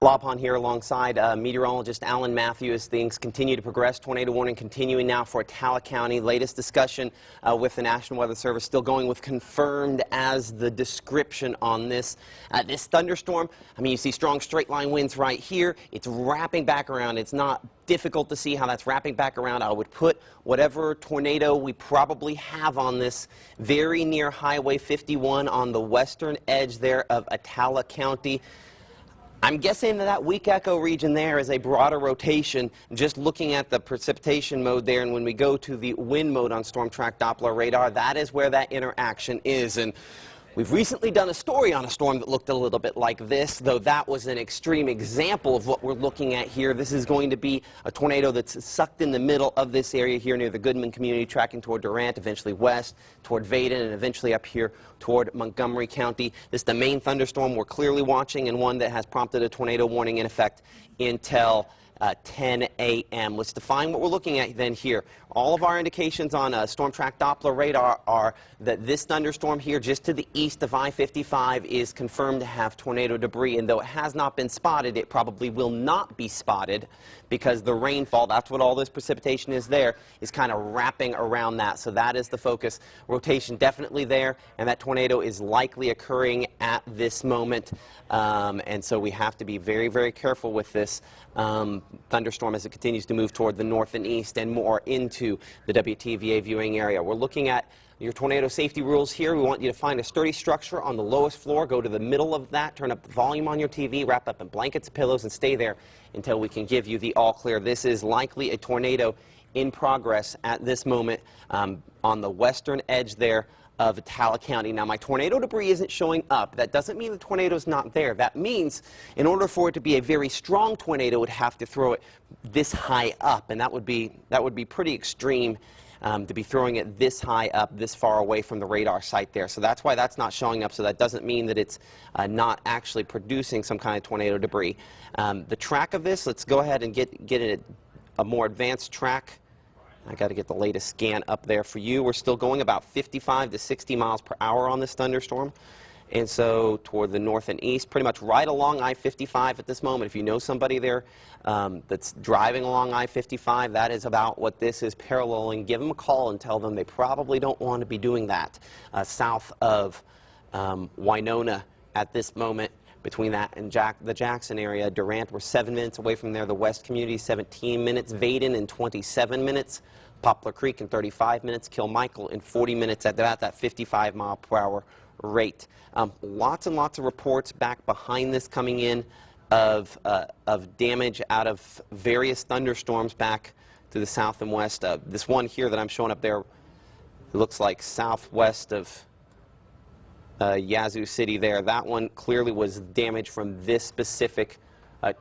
Lobhan here alongside meteorologist Alan Matthew as things continue to progress. Tornado warning continuing now for Attala County. Latest discussion with the National Weather Service still going with confirmed as the description on this. This thunderstorm, I mean, you see strong straight line winds right here. It's wrapping back around. It's not difficult to see how that's wrapping back around. I would put whatever tornado we probably have on this very near Highway 51 on the western edge there of Attala County. I'm guessing that weak echo region there is a broader rotation, just looking at the precipitation mode there, and when we go to the wind mode on Storm Track Doppler radar, that is where that interaction is. And we've recently done a story on a storm that looked a little bit like this, though that was an extreme example of what we're looking at here. This is going to be a tornado that's sucked in the middle of this area here near the Goodman community, tracking toward Durant, eventually west, toward Vaden, and eventually up here toward Montgomery County. This is the main thunderstorm we're clearly watching, and one that has prompted a tornado warning in effect until 10 a.m. Let's define what we're looking at then here. All of our indications on Storm Track Doppler radar are that this thunderstorm here just to the east of I-55 is confirmed to have tornado debris, and though it has not been spotted, it probably will not be spotted because the rainfall, that's what all this precipitation is there, is kind of wrapping around that. So that is the focus. Rotation definitely there, and that tornado is likely occurring at this moment. And so we have to be very, very careful with this thunderstorm as it continues to move toward the north and east and more into the WTVA viewing area. We're looking at your tornado safety rules here. We want you to find a sturdy structure on the lowest floor, go to the middle of that, turn up the volume on your TV, wrap up in blankets and pillows, and stay there until we can give you the all clear. This is likely a tornado in progress at this moment on the western edge there of Attala County. Now, my tornado debris isn't showing up. That doesn't mean the tornado's not there. That means in order for it to be a very strong tornado, it would have to throw it this high up, and that would be pretty extreme to be throwing it this high up, this far away from the radar site there. So that's why that's not showing up. So that doesn't mean that it's not actually producing some kind of tornado debris. The track of this, let's go ahead and get a more advanced track. I got to get the latest scan up there for you. We're still going about 55 to 60 miles per hour on this thunderstorm. And so toward the north and east, pretty much right along I-55 at this moment. If you know somebody there that's driving along I-55, that is about what this is paralleling. Give them a call and tell them they probably don't want to be doing that south of Winona at this moment. Between that and the Jackson area, Durant, we're 7 minutes away from there. The West Community, 17 minutes. Vaden in 27 minutes. Poplar Creek in 35 minutes. Kilmichael in 40 minutes at about that 55 mile per hour rate. Lots and lots of reports back behind this coming in of damage out of various thunderstorms back to the south and west. This one here that I'm showing up there, it looks like southwest of Yazoo City there. That one clearly was damage from this specific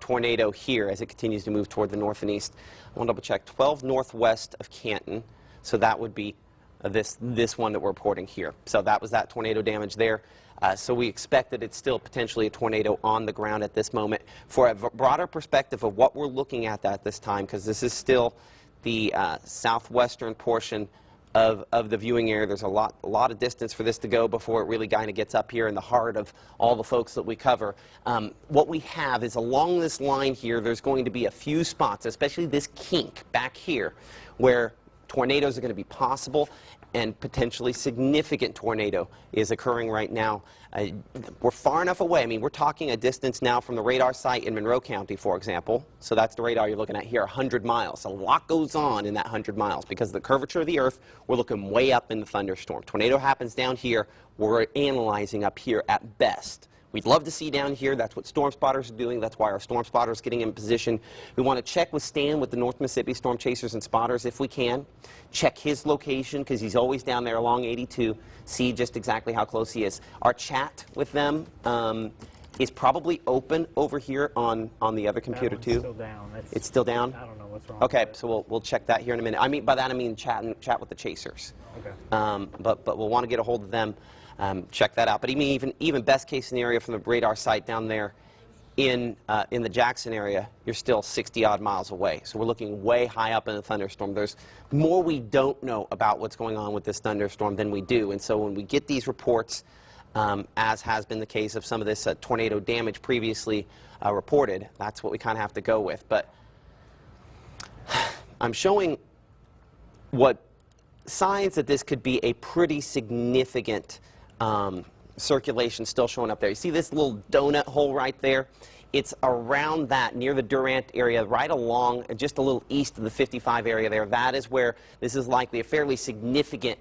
tornado here as it continues to move toward the north and east. I want to double check. 12 northwest of Canton, so that would be this one that we're reporting here. So that was that tornado damage there. So we expect that it's still potentially a tornado on the ground at this moment. For a broader perspective of what we're looking at this time, because this is still the southwestern portion of the viewing area. There's a lot of distance for this to go before it really kind of gets up here in the heart of all the folks that we cover. What we have is along this line here, there's going to be a few spots, especially this kink back here, where tornadoes are going to be possible, and potentially significant tornado is occurring right now. We're far enough away. I mean, we're talking a distance now from the radar site in Monroe County, for example. So that's the radar you're looking at here, 100 miles. A lot goes on in that 100 miles because of the curvature of the earth. We're looking way up in the thunderstorm. Tornado happens down here. We're analyzing up here at best. We'd love to see down here. That's what storm spotters are doing. That's why our storm spotter is getting in position. We want to check with Stan with the North Mississippi Storm Chasers and Spotters if we can. Check his location because he's always down there along 82. See just exactly how close he is. Our chat with them is probably open over here on the other computer too. Still down. It's still down? I don't know what's wrong. Okay, with it. so we'll check that here in a minute. I mean, by that I mean chat with the Chasers. Okay. But we'll want to get a hold of them. Check that out. But even best case scenario from the radar site down there in the Jackson area, you're still 60-odd miles away. So we're looking way high up in the thunderstorm. There's more we don't know about what's going on with this thunderstorm than we do. And so when we get these reports as has been the case of some of this tornado damage previously reported. That's what we kind of have to go with. But I'm showing what signs that this could be a pretty significant circulation still showing up there. You see this little donut hole right there? It's around that, near the Durant area, right along, just a little east of the 55 area there. That is where this is likely a fairly significant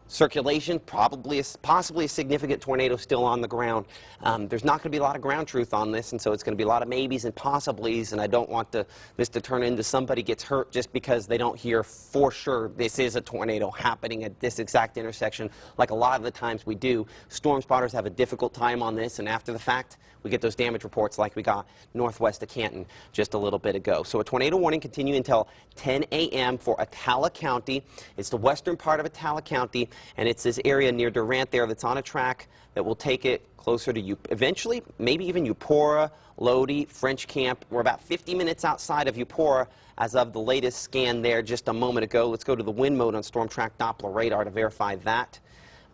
circulation, possibly a significant tornado still on the ground. There's not going to be a lot of ground truth on this, and so it's going to be a lot of maybes and possiblies, and I don't want this to turn into somebody gets hurt just because they don't hear for sure this is a tornado happening at this exact intersection, like a lot of the times we do. Storm spotters have a difficult time on this, and after the fact, we get those damage reports like we got northwest of Canton just a little bit ago. So a tornado warning continuing until 10 a.m. for Atala County. It's the western part of Atala County, and it's this area near Durant there that's on a track that will take it closer to eventually, maybe even Eupora, Lodi, French Camp. We're about 50 minutes outside of Eupora as of the latest scan there just a moment ago. Let's go to the wind mode on Storm Track Doppler radar to verify that.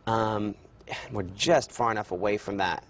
We're just far enough away from that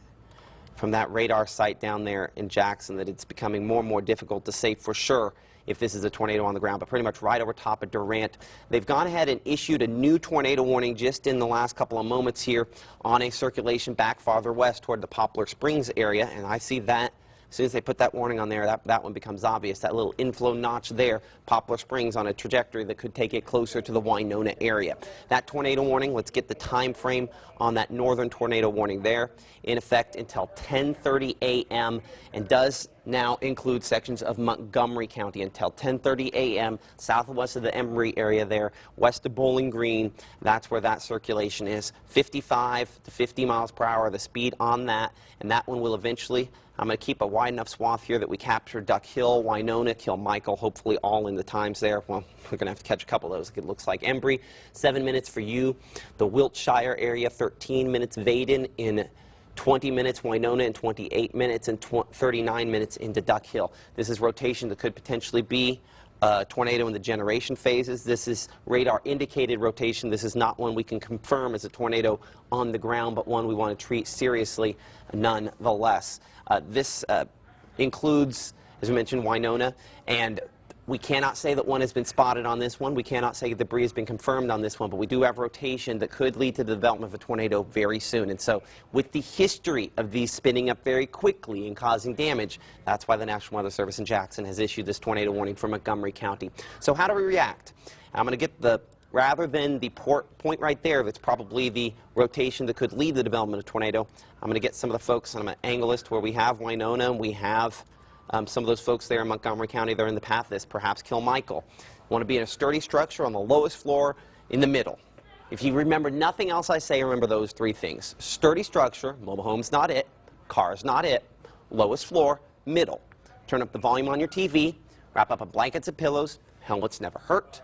radar site down there in Jackson that it's becoming more and more difficult to say for sure if this is a tornado on the ground, but pretty much right over top of Durant. They've gone ahead and issued a new tornado warning just in the last couple of moments here on a circulation back farther west toward the Poplar Springs area, and I see that. As soon as they put that warning on there, that one becomes obvious. That little inflow notch there, Poplar Springs on a trajectory that could take it closer to the Winona area. That tornado warning, let's get the time frame on that northern tornado warning there, in effect until 10:30 a.m. and does now include sections of Montgomery County until 10:30 a.m. southwest of the Embry area there, west of Bowling Green. That's where that circulation is. 55 to 50 miles per hour, the speed on that, and that one will eventually, I'm going to keep a wide enough swath here that we capture Duck Hill, Winona, Kilmichael, hopefully all in the times there. Well, we're going to have to catch a couple of those. It looks like Embry, 7 minutes for you. The Wiltshire area, 13 minutes. Vaden in 20 minutes, Winona in 28 minutes, and 39 minutes into Duck Hill. This is rotation that could potentially be a tornado in the generation phases. This is radar indicated rotation. This is not one we can confirm as a tornado on the ground, but one we want to treat seriously nonetheless. This includes, as we mentioned, Winona, and we cannot say that one has been spotted on this one. We cannot say debris has been confirmed on this one, but we do have rotation that could lead to the development of a tornado very soon. And so with the history of these spinning up very quickly and causing damage, that's why the National Weather Service in Jackson has issued this tornado warning for Montgomery County. So how do we react? I'm going to get rather than the point right there that's probably the rotation that could lead the development of a tornado, I'm going to get some of the folks, and I'm going to angle this to where we have Winona, and we have some of those folks there in Montgomery County that are in the path of this, perhaps Kilmichael. Want to be in a sturdy structure on the lowest floor in the middle. If you remember nothing else I say, remember those three things. Sturdy structure, mobile home's not it, car's not it, lowest floor, middle. Turn up the volume on your TV, wrap up in blankets and pillows, helmets never hurt.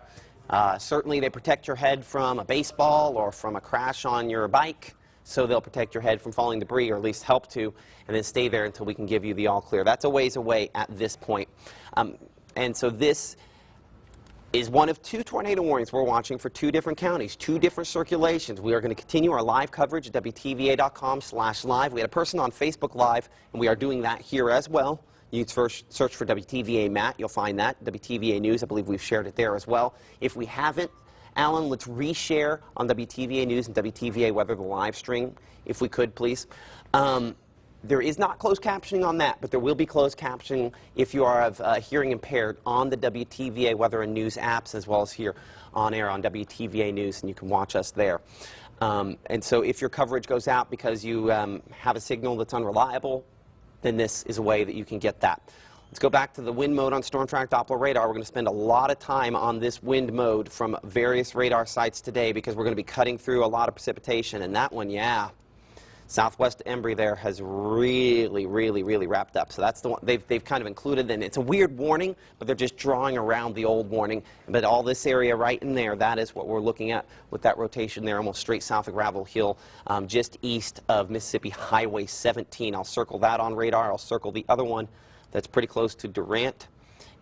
Certainly they protect your head from a baseball or from a crash on your bike, so they'll protect your head from falling debris, or at least help to, and then stay there until we can give you the all clear. That's a ways away at this point. And so this is one of two tornado warnings we're watching for two different counties, two different circulations. We are going to continue our live coverage at WTVA.com/live. We had a person on Facebook Live, and we are doing that here as well. You can search for WTVA Matt. You'll find that. WTVA News, I believe we've shared it there as well. If we haven't, Alan, let's reshare on WTVA News and WTVA Weather the live stream, if we could, please. There is not closed captioning on that, but there will be closed captioning if you are of hearing impaired on the WTVA Weather and News apps, as well as here on air on WTVA News, and you can watch us there. And so if your coverage goes out because you have a signal that's unreliable, then this is a way that you can get that. Let's go back to the wind mode on Storm Track Doppler radar. We're going to spend a lot of time on this wind mode from various radar sites today because we're going to be cutting through a lot of precipitation. And that one, yeah, southwest Embry there has really wrapped up. So that's the one they've kind of included. And it's a weird warning, but they're just drawing around the old warning. But all this area right in there, that is what we're looking at with that rotation there, almost straight south of Gravel Hill, just east of Mississippi Highway 17. I'll circle that on radar. I'll circle the other one that's pretty close to Durant,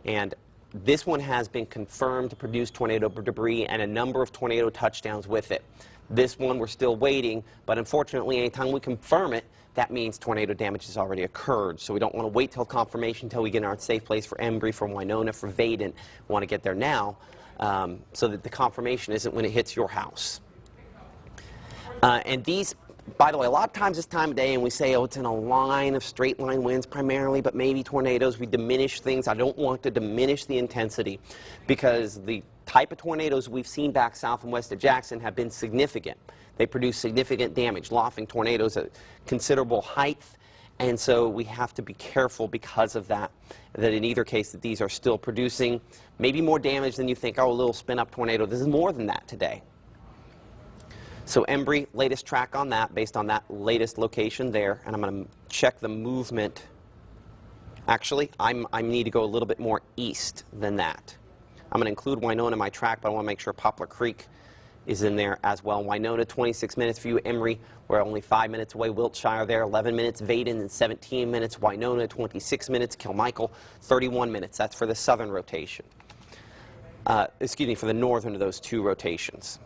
and this one has been confirmed to produce tornado debris and a number of tornado touchdowns with it. This one we're still waiting, but unfortunately anytime we confirm it, that means tornado damage has already occurred. So we don't want to wait till confirmation until we get in our safe place for Embry, for Winona, for Vaden. We want to get there now so that the confirmation isn't when it hits your house. And these, by the way, a lot of times this time of day, and we say, oh, it's in a line of straight line winds primarily, but maybe tornadoes, we diminish things. I don't want to diminish the intensity because the type of tornadoes we've seen back south and west of Jackson have been significant. They produce significant damage, lofting tornadoes at considerable height, and so we have to be careful because of that, that in either case that these are still producing maybe more damage than you think. Oh, a little spin-up tornado. This is more than that today. So Embry, latest track on that based on that latest location there, and I'm going to check the movement. Actually, I need to go a little bit more east than that. I'm going to include Winona in my track, but I want to make sure Poplar Creek is in there as well. Winona, 26 minutes for you. Embry, we're only 5 minutes away. Wiltshire there, 11 minutes. Vaden in 17 minutes. Winona, 26 minutes. Kilmichael, 31 minutes. That's for the southern rotation. Excuse me, for the northern of those two rotations.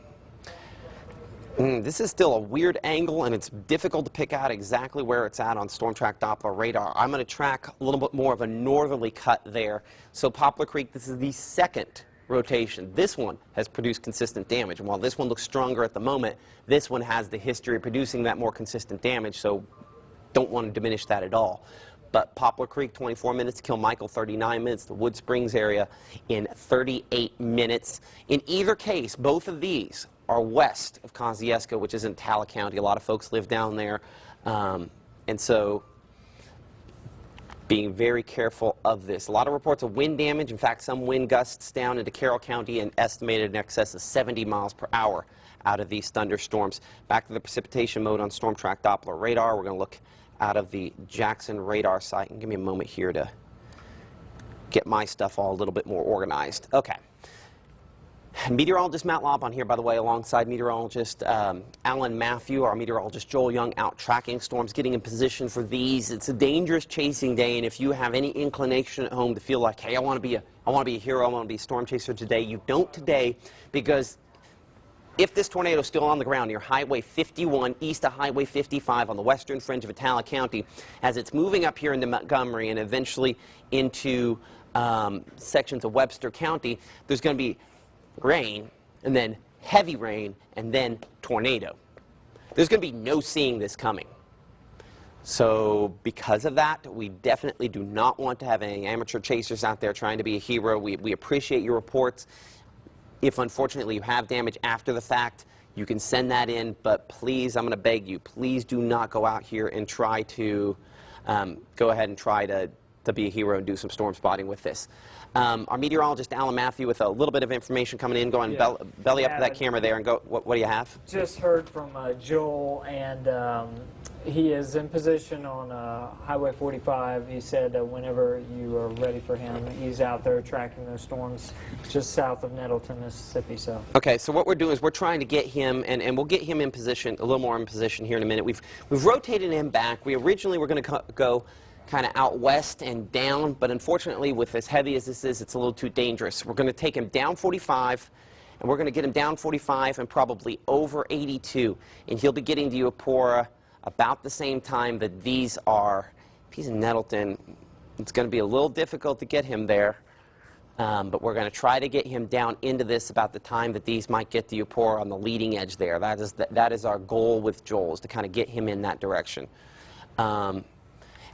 This is still a weird angle, and it's difficult to pick out exactly where it's at on Storm Track Doppler radar. I'm going to track a little bit more of a northerly cut there. So Poplar Creek, this is the second rotation. This one has produced consistent damage, and while this one looks stronger at the moment, this one has the history of producing that more consistent damage, so don't want to diminish that at all. But Poplar Creek, 24 minutes, Kilmichael, 39 minutes, the Wood Springs area in 38 minutes. In either case, both of these are west of Kosciuszko, which is in Talbot County. A lot of folks live down there, and so being very careful of this. A lot of reports of wind damage. In fact, some wind gusts down into Carroll County and estimated in excess of 70 miles per hour out of these thunderstorms. Back to the precipitation mode on Storm Track Doppler radar. We're going to look out of the Jackson radar site. And give me a moment here to get my stuff all a little bit more organized. Okay. Meteorologist Matt Lobb on here, by the way, alongside meteorologist Alan Matthew, our meteorologist Joel Young, out tracking storms, getting in position for these. It's a dangerous chasing day, and if you have any inclination at home to feel like, hey, I want to be a hero, I want to be a storm chaser today, you don't today, because if this tornado is still on the ground near Highway 51, east of Highway 55 on the western fringe of Talbot County, as it's moving up here into Montgomery and eventually into sections of Webster County, there's going to be rain, and then heavy rain, and then tornado. There's going to be no seeing this coming. So because of that, we definitely do not want to have any amateur chasers out there trying to be a hero. We appreciate your reports. If unfortunately you have damage after the fact, you can send that in, but please, I'm going to beg you, please do not go out here and try to go ahead and try to be a hero and do some storm spotting with this. Our meteorologist Alan Matthew with a little bit of information coming in. Go on, belly up to that camera there and go. What do you have? Just heard from Joel, and he is in position on Highway 45. He said whenever you are ready for him, he's out there tracking those storms just south of Nettleton, Mississippi. So. Okay, so what we're doing is we're trying to get him, and we'll get him in position, a little more in position here in a minute. We've rotated him back. We originally were going to go kind of out west and down, but unfortunately with as heavy as this is, it's a little too dangerous. We're going to take him down 45, and we're going to get him down 45 and probably over 82, and he'll be getting to Eupora about the same time that these are. If he's in Nettleton, it's going to be a little difficult to get him there, but we're going to try to get him down into this about the time that these might get to Eupora on the leading edge there. That is our goal with Joel, is to kind of get him in that direction.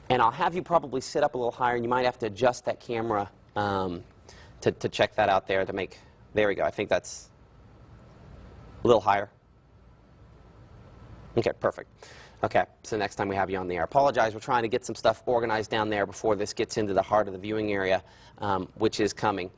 And I'll have you probably sit up a little higher, and you might have to adjust that camera to check that out there to make, there we go. I think that's a little higher. Okay, perfect. Okay, so next time we have you on the air. Apologize, we're trying to get some stuff organized down there before this gets into the heart of the viewing area, which is coming.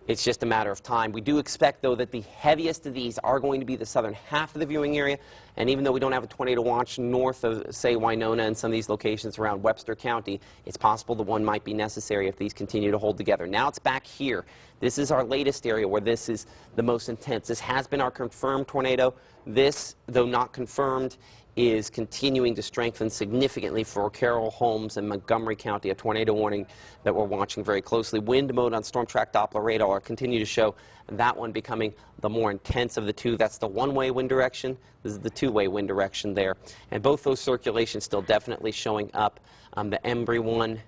It's just a matter of time. We do expect, though, that the heaviest of these are going to be the southern half of the viewing area. And even though we don't have a tornado watch north of, say, Winona and some of these locations around Webster County, it's possible the one might be necessary if these continue to hold together. Now it's back here. This is our latest area where this is the most intense. This has been our confirmed tornado. This, though not confirmed, is continuing to strengthen significantly for Carroll, Holmes, and Montgomery County, a tornado warning that we're watching very closely. Wind mode on Storm Track Doppler radar continue to show that one becoming the more intense of the two. That's the one-way wind direction. This is the two-way wind direction there. And both those circulations still definitely showing up. The Embry one,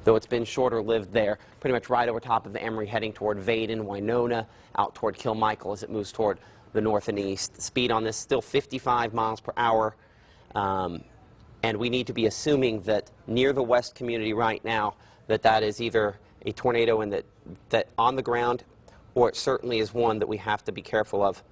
though it's been shorter-lived there, pretty much right over top of the Emory, heading toward Vaden, Winona, out toward Kilmichael as it moves toward the north and east. Speed on this still 55 miles per hour. And we need to be assuming that near the west community right now that is either a tornado and that on the ground, or it certainly is one that we have to be careful of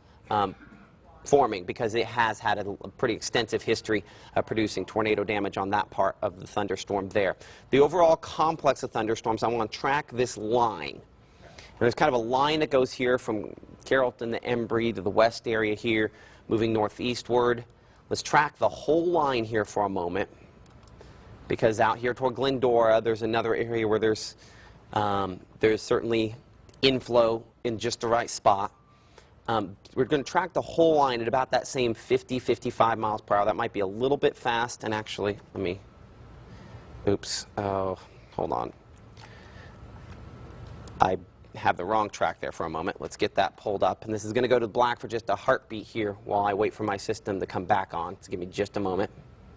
forming, because it has had a pretty extensive history of producing tornado damage on that part of the thunderstorm there. The overall complex of thunderstorms, I want to track this line. And there's kind of a line that goes here from Carrollton to Embry to the west area here, moving northeastward. Let's track the whole line here for a moment, because out here toward Glendora, there's another area where there's certainly inflow in just the right spot. We're going to track the whole line at about that same 50, 55 miles per hour. That might be a little bit fast, and actually, oops, oh, hold on. I have the wrong track there for a moment. Let's get that pulled up. And this is going to go to black for just a heartbeat here while I wait for my system to come back on. So give me just a moment.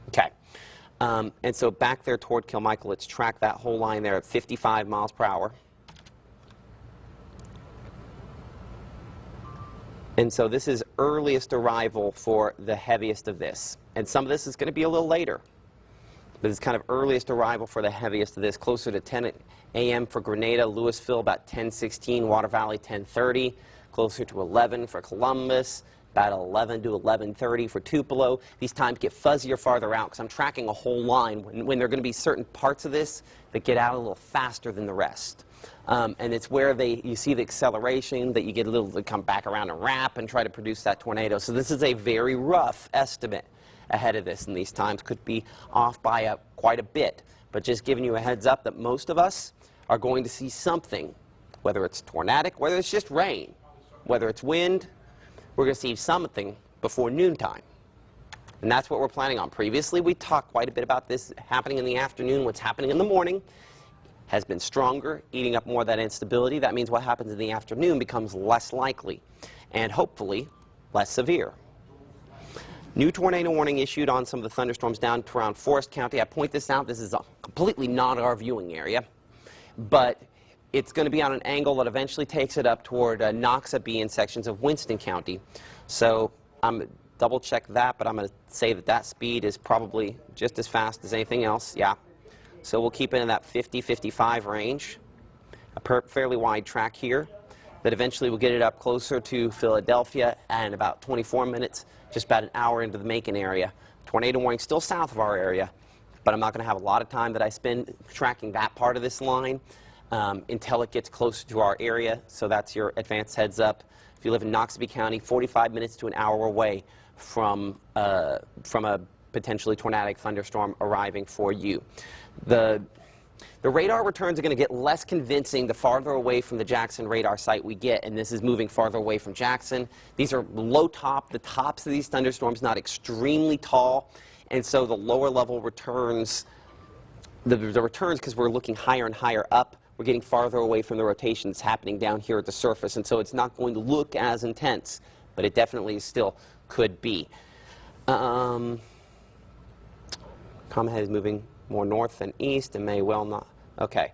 Okay. And so back there toward Kilmichael, let's track that whole line there at 55 miles per hour. And so this is earliest arrival for the heaviest of this. And some of this is going to be a little later. But it's kind of earliest arrival for the heaviest of this, closer to 10 a.m. for Grenada, Louisville, about 10:16, Water Valley, 10:30, closer to 11 for Columbus, about 11 to 11:30 for Tupelo. These times get fuzzier farther out because I'm tracking a whole line when there are going to be certain parts of this that get out a little faster than the rest. And it's where you see the acceleration that you get a little to come back around and wrap and try to produce that tornado. So this is a very rough estimate ahead of this, and these times could be off by quite a bit. But just giving you a heads up that most of us are going to see something, whether it's tornadic, whether it's just rain, whether it's wind, we're going to see something before noontime. And that's what we're planning on. Previously, we talked quite a bit about this happening in the afternoon. What's happening in the morning has been stronger, eating up more of that instability. That means what happens in the afternoon becomes less likely and hopefully less severe. New tornado warning issued on some of the thunderstorms down to around Forest County. I point this out. This is completely not our viewing area, but it's going to be on an angle that eventually takes it up toward Noxubee and sections of Winston County. So I'm going to double check that, but I'm going to say that speed is probably just as fast as anything else. Yeah. So we'll keep it in that 50, 55 range. A fairly wide track here that eventually will get it up closer to Philadelphia and about 24 minutes, just about an hour into the Macon area. Tornado warning still south of our area, but I'm not going to have a lot of time that I spend tracking that part of this line until it gets closer to our area. So that's your advanced heads up. If you live in Noxubee County, 45 minutes to an hour away from a potentially tornadic thunderstorm arriving for you. The radar returns are going to get less convincing the farther away from the Jackson radar site we get, and this is moving farther away from Jackson. These are low top, the tops of these thunderstorms not extremely tall, and so the lower level returns, the returns, because we're looking higher and higher up, we're getting farther away from the rotation that's happening down here at the surface, and so it's not going to look as intense, but it definitely still could be. Comet is moving more north than east and may well not. Okay.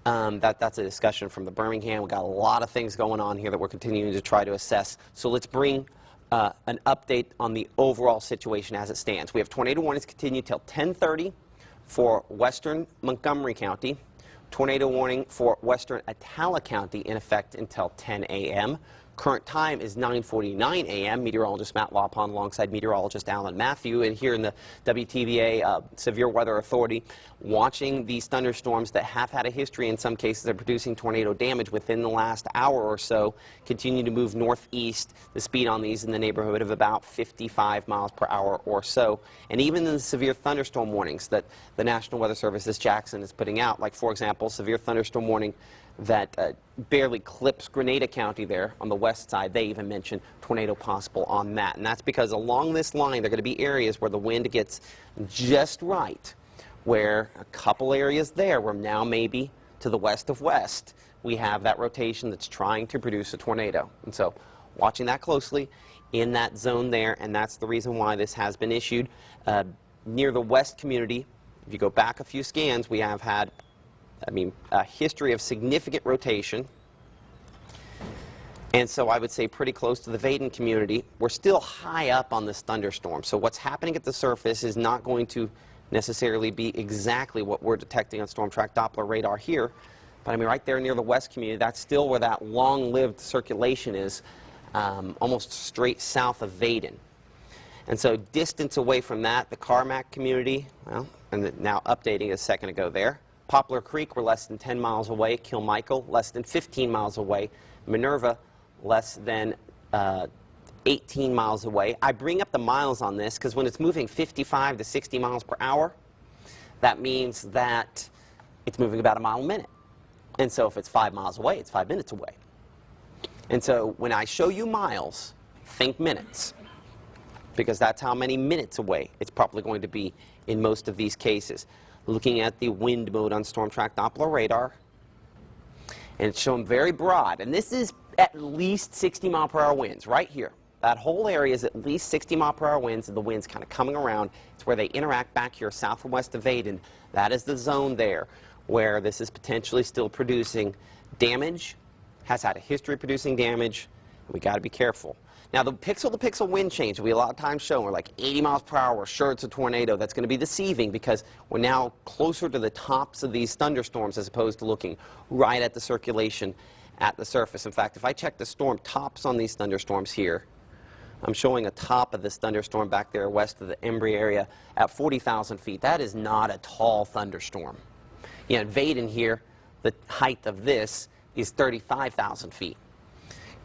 That's a discussion from the Birmingham. We've got a lot of things going on here that we're continuing to try to assess. So let's bring an update on the overall situation as it stands. We have tornado warnings continue till 10:30 for western Montgomery County. Tornado warning for western Atala County in effect until 10 a.m. Current time is 9:49 a.m. Meteorologist Matt Lawpon alongside meteorologist Alan Matthew, and here in the WTVA Severe Weather Authority, watching these thunderstorms that have had a history in some cases of producing tornado damage within the last hour or so, continue to move northeast. The speed on these in the neighborhood of about 55 miles per hour or so. And even in the severe thunderstorm warnings that the National Weather Service's Jackson is putting out, like for example, severe thunderstorm warning that barely clips Grenada County there on the west side. They even mentioned tornado possible on that. And that's because along this line, there are going to be areas where the wind gets just right, where a couple areas there where now maybe to the west of west, we have that rotation that's trying to produce a tornado. And so watching that closely in that zone there, and that's the reason why this has been issued. Near the west community, if you go back a few scans, we have had a history of significant rotation. And so I would say pretty close to the Vaden community. We're still high up on this thunderstorm. So what's happening at the surface is not going to necessarily be exactly what we're detecting on Storm Track Doppler radar here. But right there near the west community, that's still where that long-lived circulation is, almost straight south of Vaden. And so distance away from that, the Carmack community, well, and now updating a second ago there. Poplar Creek, we're less than 10 miles away. Kilmichael, less than 15 miles away. Minerva, less than 18 miles away. I bring up the miles on this because when it's moving 55 to 60 miles per hour, that means that it's moving about a mile a minute. And so if it's 5 miles away, it's 5 minutes away. And so when I show you miles, think minutes, because that's how many minutes away it's probably going to be in most of these cases. Looking at the wind mode on Storm Track Doppler radar, and it's shown very broad, and this is at least 60 mile per hour winds right here. That whole area is at least 60 mile per hour winds, and the wind's kind of coming around. It's where they interact back here south and west of Vaden. That is the zone there where this is potentially still producing damage, has had a history of producing damage. We got to be careful. Now, the pixel-to-pixel wind change we a lot of times show, we're like 80 miles per hour, we're sure it's a tornado. That's going to be deceiving because we're now closer to the tops of these thunderstorms as opposed to looking right at the circulation at the surface. In fact, if I check the storm tops on these thunderstorms here, I'm showing a top of this thunderstorm back there west of the Embry area at 40,000 feet. That is not a tall thunderstorm. You know, in Vaden here, the height of this is 35,000 feet.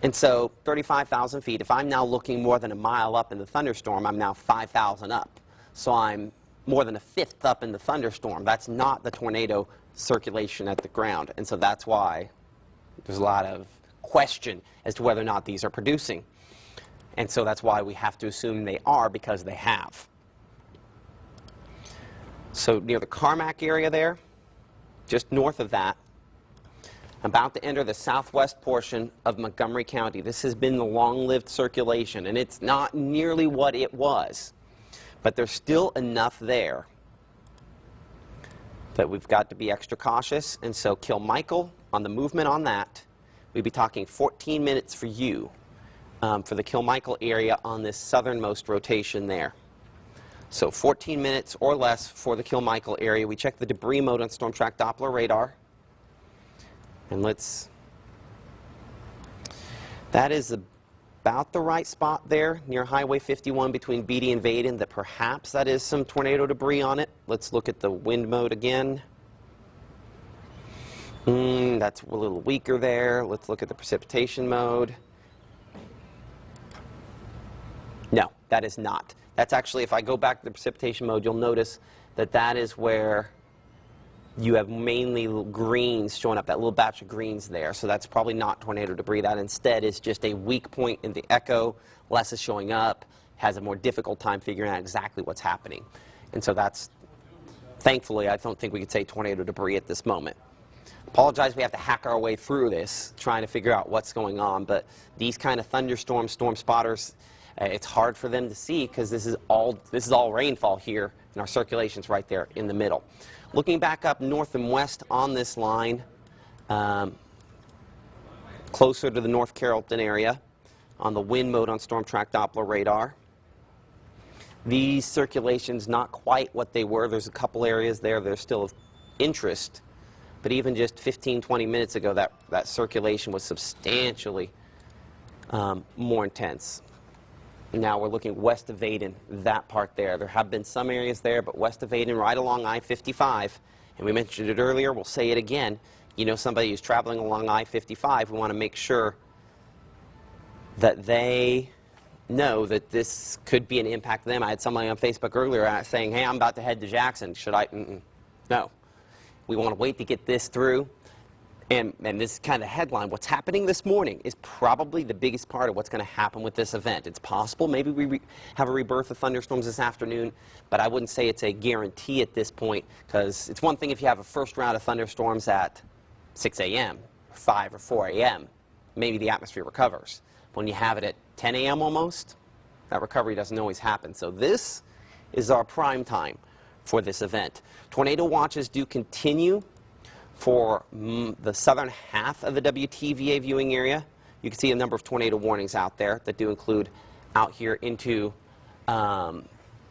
And so 35,000 feet, if I'm now looking more than a mile up in the thunderstorm, I'm now 5,000 up. So I'm more than a fifth up in the thunderstorm. That's not the tornado circulation at the ground. And so that's why there's a lot of question as to whether or not these are producing. And so that's why we have to assume they are, because they have. So near the Carmack area there, just north of that, about to enter the southwest portion of Montgomery County. This has been the long-lived circulation, and it's not nearly what it was. But there's still enough there that we've got to be extra cautious. And so Kilmichael, on the movement on that, we'd be talking 14 minutes for you for the Kilmichael area on this southernmost rotation there. So 14 minutes or less for the Kilmichael area. We check the debris mode on Storm Track Doppler radar. And that is about the right spot there near Highway 51 between Beatty and Vaden, that perhaps that is some tornado debris on it. Let's look at the wind mode again. That's a little weaker there. Let's look at the precipitation mode. No, that is not. That's actually, if I go back to the precipitation mode, you'll notice that that is where you have mainly greens showing up, that little batch of greens there. So that's probably not tornado debris. That instead is just a weak point in the echo. Less is showing up, has a more difficult time figuring out exactly what's happening. And so that's, thankfully, I don't think we could say tornado debris at this moment. Apologize, we have to hack our way through this, trying to figure out what's going on. But these kind of thunderstorms, storm spotters, it's hard for them to see because this is all rainfall here, and our circulation's right there in the middle. Looking back up north and west on this line, closer to the North Carrollton area, on the wind mode on Storm Track Doppler radar. These circulations not quite what they were. There's a couple areas there that are still of interest, but even just 15, 20 minutes ago, that circulation was substantially more intense. Now we're looking west of Vaden, that part there. There have been some areas there, but west of Vaden, right along I-55, and we mentioned it earlier, we'll say it again. You know, somebody who's traveling along I-55, we want to make sure that they know that this could be an impact to them. I had somebody on Facebook earlier saying, hey, I'm about to head to Jackson. Should I? No. We want to wait to get this through. And this is kind of the headline. What's happening this morning is probably the biggest part of what's going to happen with this event. It's possible maybe we have a rebirth of thunderstorms this afternoon, but I wouldn't say it's a guarantee at this point, because it's one thing if you have a first round of thunderstorms at 6 a.m., 5 or 4 a.m., maybe the atmosphere recovers. When you have it at 10 a.m. almost, that recovery doesn't always happen. So this is our prime time for this event. Tornado watches do continue for the southern half of the WTVA viewing area. You can see a number of tornado warnings out there that do include out here into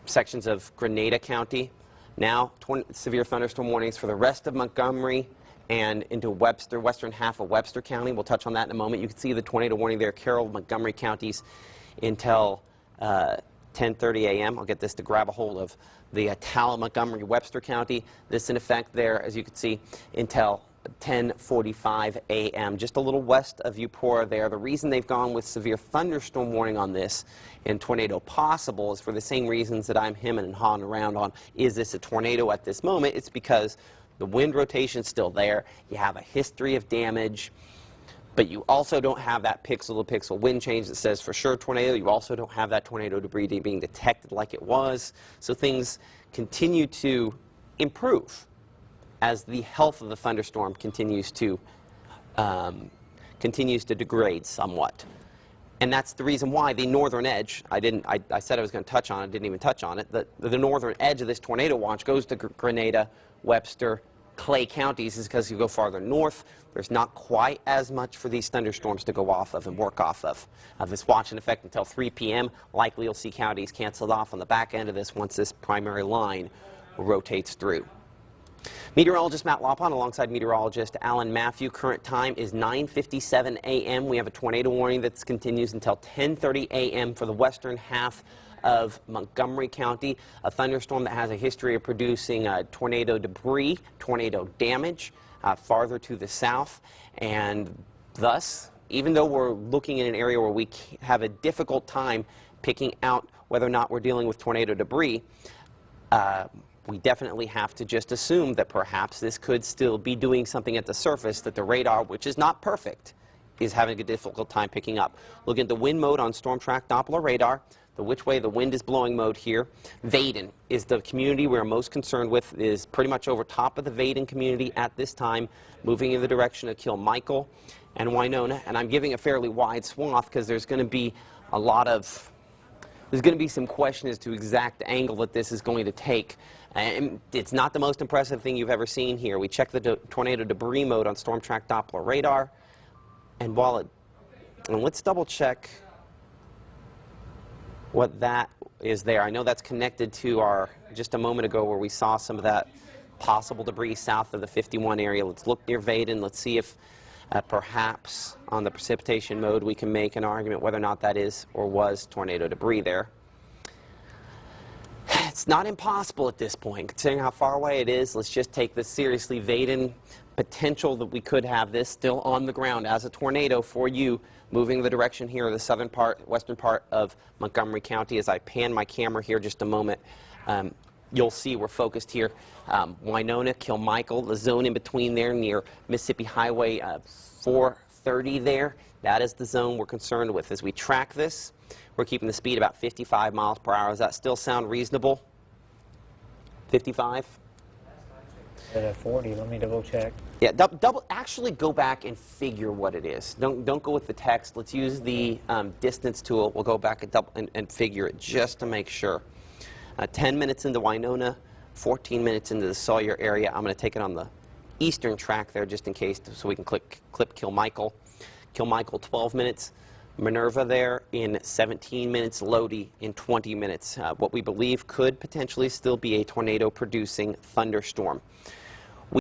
sections of Grenada County. Now, severe thunderstorm warnings for the rest of Montgomery and into Webster, western half of Webster County. We'll touch on that in a moment. You can see the tornado warning there, Carroll, Montgomery counties until 10:30 a.m. I'll get this to grab a hold of the Tala, Montgomery, Webster County. This in effect there, as you can see, until 10:45 a.m. Just a little west of Eupora there. The reason they've gone with severe thunderstorm warning on this and tornado possible is for the same reasons that I'm hemming and hawing around on. Is this a tornado at this moment? It's because the wind rotation's still there. You have a history of damage, but you also don't have that pixel-to-pixel wind change that says for sure tornado. You also don't have that tornado debris being detected like it was. So things continue to improve as the health of the thunderstorm continues to degrade somewhat. And that's the reason why the northern edge, I said I was going to touch on it, didn't even touch on it. The northern edge of this tornado watch goes to Grenada, Webster, Clay counties, is because you go farther north. There's not quite as much for these thunderstorms to go off of and work off of. This watch in effect until 3 p.m. Likely you'll see counties canceled off on the back end of this once this primary line rotates through. Meteorologist Matt Lopon alongside meteorologist Alan Matthew. Current time is 9:57 a.m. We have a tornado warning that continues until 10:30 a.m. for the western half of Montgomery County. A thunderstorm that has a history of producing tornado debris, tornado damage farther to the south. And thus, even though we're looking in an area where we have a difficult time picking out whether or not we're dealing with tornado debris, we definitely have to just assume that perhaps this could still be doing something at the surface that the radar, which is not perfect, is having a difficult time picking up. Look at the wind mode on Storm Track Doppler radar, the which way the wind is blowing mode here. Vaden is the community we're most concerned with, is pretty much over top of the Vaden community at this time, moving in the direction of Kilmichael and Winona. And I'm giving a fairly wide swath because there's going to be some question as to exact angle that this is going to take. And it's not the most impressive thing you've ever seen here. We checked the tornado debris mode on Storm Track Doppler radar, and let's double check what that is there. I know that's connected to our, just a moment ago, where we saw some of that possible debris south of the 51 area. Let's look near Vaden. Let's see if perhaps on the precipitation mode we can make an argument whether or not that is or was tornado debris there. It's not impossible at this point, considering how far away it is. Let's just take this seriously. Vaden, potential that we could have this still on the ground as a tornado for you, moving the direction here of the southern part, western part of Montgomery County. As I pan my camera here just a moment, you'll see we're focused here. Winona, Kilmichael, the zone in between there near Mississippi Highway 430 there. That is the zone we're concerned with. As we track this, we're keeping the speed about 55 miles per hour. Does that still sound reasonable? 55? At 40, let me double check. Yeah, actually go back and figure what it is. Don't go with the text. Let's use the distance tool. We'll go back and figure it just to make sure. 10 minutes into Winona, 14 minutes into the Sawyer area. I'm going to take it on the eastern track there just in case, so we can clip Kilmichael. Kilmichael 12 minutes. Minerva there in 17 minutes, Lodi in 20 minutes. What we believe could potentially still be a tornado-producing thunderstorm.